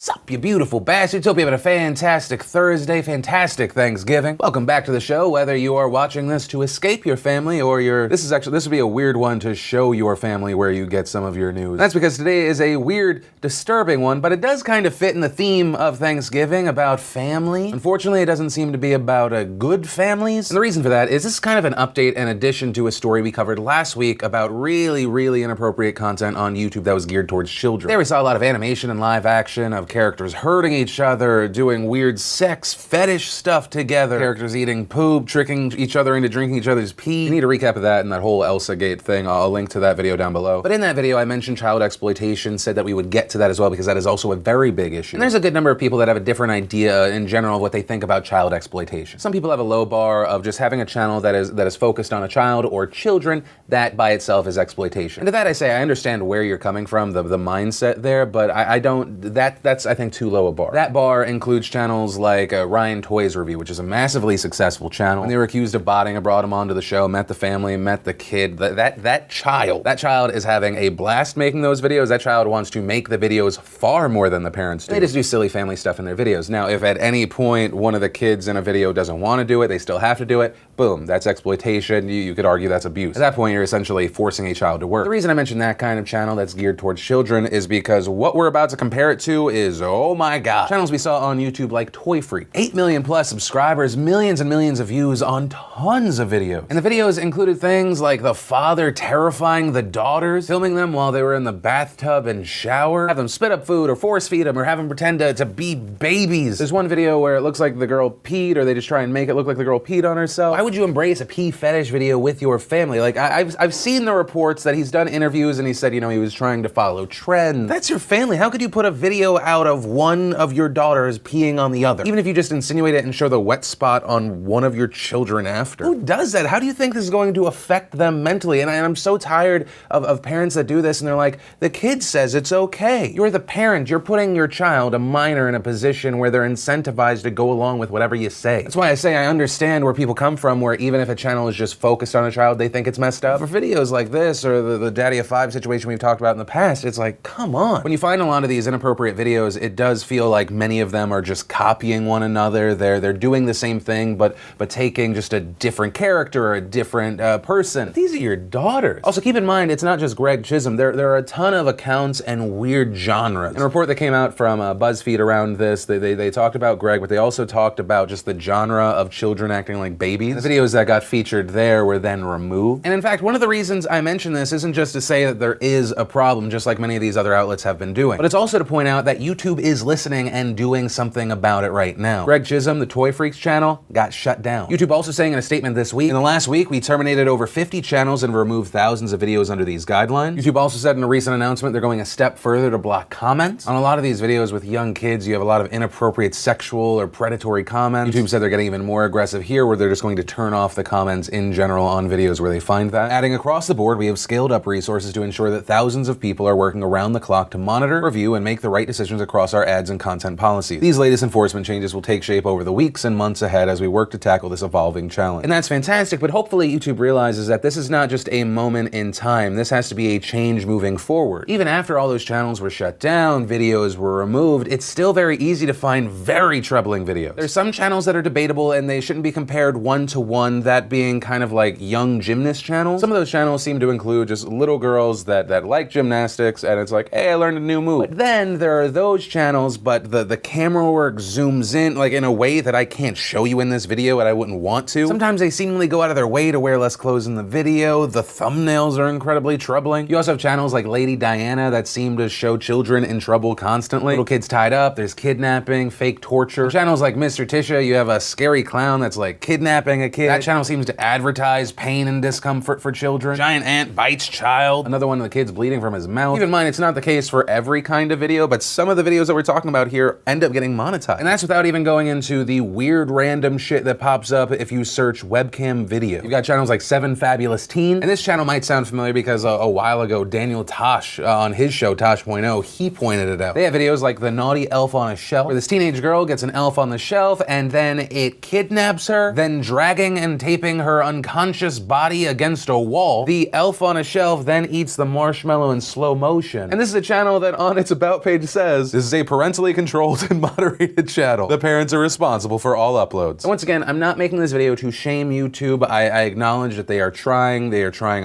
Sup, you beautiful bastards. Hope you're having a fantastic Thursday, fantastic Thanksgiving. Welcome back to the show, whether you are watching this to escape your family or this would be a weird one to show your family where you get some of your news. That's because today is a weird, disturbing one, but it does kind of fit in the theme of Thanksgiving about family. Unfortunately, it doesn't seem to be about good families. And the reason for that is this is kind of an update and addition to a story we covered last week about really, really inappropriate content on YouTube that was geared towards children. There we saw a lot of animation and live action of characters hurting each other, doing weird sex fetish stuff together, characters eating poop, tricking each other into drinking each other's pee. You need a recap of that and that whole Elsa Gate thing. I'll link to that video down below. But in that video, I mentioned child exploitation, said that we would get to that as well because that is also a very big issue. And there's a good number of people that have a different idea in general of what they think about child exploitation. Some people have a low bar of just having a channel that is focused on a child or children. That by itself is exploitation. And to that I say, I understand where you're coming from, the mindset there, but I don't, that's I think too low a bar. That bar includes channels like Ryan Toys Review, which is a massively successful channel. When they were accused of botting, I brought him onto the show, met the family, met the kid. That child is having a blast making those videos. That child wants to make the videos far more than the parents do. They just do silly family stuff in their videos. Now, if at any point one of the kids in a video doesn't want to do it, they still have to do it, boom, that's exploitation. You could argue that's abuse. At that point, you're essentially forcing a child to work. The reason I mention that kind of channel that's geared towards children is because what we're about to compare it to is, oh my God, channels we saw on YouTube like Toy Freak. 8 million plus subscribers, millions and millions of views on tons of videos. And the videos included things like the father terrifying the daughters, filming them while they were in the bathtub and shower, have them spit up food or force feed them or have them pretend to be babies. There's one video where it looks like the girl peed, or they just try and make it look like the girl peed on herself. Why would you embrace a pee fetish video with your family? Like, I've seen the reports that he's done interviews and he said, you know, he was trying to follow trends. That's your family. How could you put a video out of one of your daughters peeing on the other? Even if you just insinuate it and show the wet spot on one of your children after. Who does that? How do you think this is going to affect them mentally? And I'm so tired of parents that do this and they're like, the kid says it's okay. You're the parent. You're putting your child, a minor, in a position where they're incentivized to go along with whatever you say. That's why I say I understand where people come from, where even if a channel is just focused on a child, they think it's messed up. For videos like this or the Daddy of Five situation we've talked about in the past, it's like, come on. When you find a lot of these inappropriate videos, it does feel like many of them are just copying one another. They're doing the same thing, but taking just a different character or a different person. But these are your daughters. Also, keep in mind, it's not just Greg Chisholm. There are a ton of accounts and weird genres. In a report that came out from BuzzFeed around this, they talked about Greg, but they also talked about just the genre of children acting like babies. The videos that got featured there were then removed. And in fact, one of the reasons I mention this isn't just to say that there is a problem, just like many of these other outlets have been doing, but it's also to point out that YouTube is listening and doing something about it right now. Greg Chisholm, the Toy Freaks channel, got shut down. YouTube also saying in a statement this week, in the last week, we terminated over 50 channels and removed thousands of videos under these guidelines. YouTube also said in a recent announcement they're going a step further to block comments. On a lot of these videos with young kids, you have a lot of inappropriate sexual or predatory comments. YouTube said they're getting even more aggressive here, where they're just going to turn off the comments in general on videos where they find that. Adding across the board, we have scaled up resources to ensure that thousands of people are working around the clock to monitor, review, and make the right decisions across our ads and content policies. These latest enforcement changes will take shape over the weeks and months ahead as we work to tackle this evolving challenge. And that's fantastic, but hopefully YouTube realizes that this is not just a moment in time. This has to be a change moving forward. Even after all those channels were shut down, videos were removed, it's still very easy to find very troubling videos. There's some channels that are debatable and they shouldn't be compared one-to-one, that being kind of like young gymnast channels. Some of those channels seem to include just little girls that like gymnastics, and it's like, hey, I learned a new move. But then there are those channels, but the camera work zooms in like in a way that I can't show you in this video and I wouldn't want to. Sometimes they seemingly go out of their way to wear less clothes in the video. The thumbnails are incredibly troubling. You also have channels like Lady Diana that seem to show children in trouble constantly. Little kids tied up, there's kidnapping, fake torture. Channels like Mr. Tisha, you have a scary clown that's like kidnapping a kid. That channel seems to advertise pain and discomfort for children. Giant ant bites child. Another one of the kids bleeding from his mouth. Keep in mind, it's not the case for every kind of video, but some of the videos that we're talking about here end up getting monetized. And that's without even going into the weird random shit that pops up if you search webcam video. You've got channels like 7 Fabulous Teen, and this channel might sound familiar because a while ago, Daniel Tosh on his show, Tosh.0, he pointed it out. They have videos like The Naughty Elf on a Shelf, where this teenage girl gets an elf on the shelf and then it kidnaps her, then drags dragging and taping her unconscious body against a wall. The elf on a shelf then eats the marshmallow in slow motion. And this is a channel that on its about page says, this is a parentally controlled and moderated channel. The parents are responsible for all uploads. And once again, I'm not making this video to shame YouTube. I acknowledge that they are trying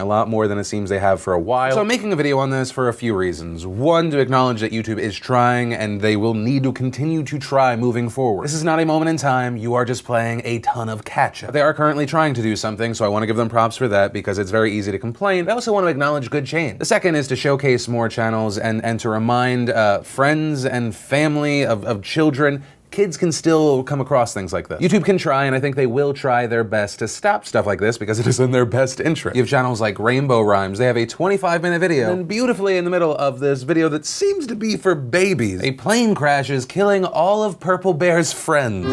a lot more than it seems they have for a while. So I'm making a video on this for a few reasons. One, to acknowledge that YouTube is trying and they will need to continue to try moving forward. This is not a moment in time. You are just playing a ton of catch up. They are currently trying to do something, so I want to give them props for that because it's very easy to complain. I also want to acknowledge good change. The second is to showcase more channels and to remind friends and family of children, kids can still come across things like this. YouTube can try, and I think they will try their best to stop stuff like this because it is in their best interest. You have channels like Rainbow Rhymes. They have a 25-minute video, and beautifully in the middle of this video that seems to be for babies, a plane crashes, killing all of Purple Bear's friends.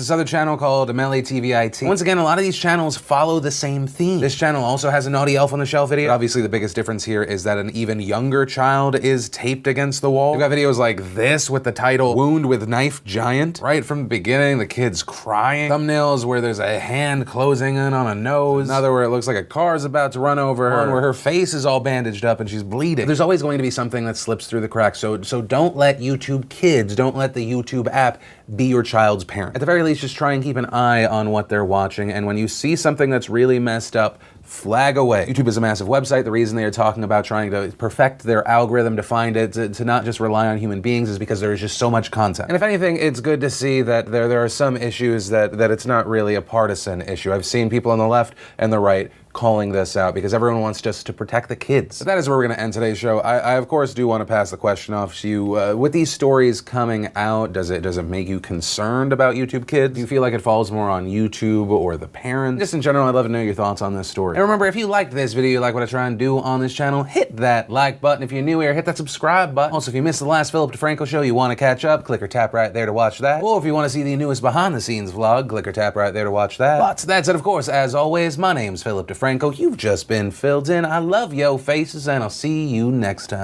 This other channel called Melee TVIT. Once again, a lot of these channels follow the same theme. This channel also has a Naughty Elf on the Shelf video. Obviously, the biggest difference here is that an even younger child is taped against the wall. We've got videos like this with the title Wound with Knife Giant. Right from the beginning, the kid's crying. Thumbnails where there's a hand closing in on a nose. Another where it looks like a car's about to run over her. One where her face is all bandaged up and she's bleeding. There's always going to be something that slips through the cracks, so don't let YouTube Kids, don't let the YouTube app be your child's parent. At the very least, just try and keep an eye on what they're watching, and when you see something that's really messed up, flag away. YouTube is a massive website. The reason they are talking about trying to perfect their algorithm to find it, to not just rely on human beings, is because there is just so much content. And if anything, it's good to see that there are some issues that it's not really a partisan issue. I've seen people on the left and the right calling this out because everyone wants just to protect the kids. But that is where we're going to end today's show. I of course do want to pass the question off to you. With these stories coming out, does it make you concerned about YouTube Kids? Do you feel like it falls more on YouTube or the parents? Just in general, I'd love to know your thoughts on this story. And remember, if you liked this video, you like what I try and do on this channel, hit that like button. If you're new here, hit that subscribe button. Also, if you missed the last Philip DeFranco show, you want to catch up, click or tap right there to watch that. Or if you want to see the newest behind the scenes vlog, click or tap right there to watch that. But that said, of course, as always, my name's Philip DeFranco. You've just been filled in. I love yo faces, and I'll see you next time.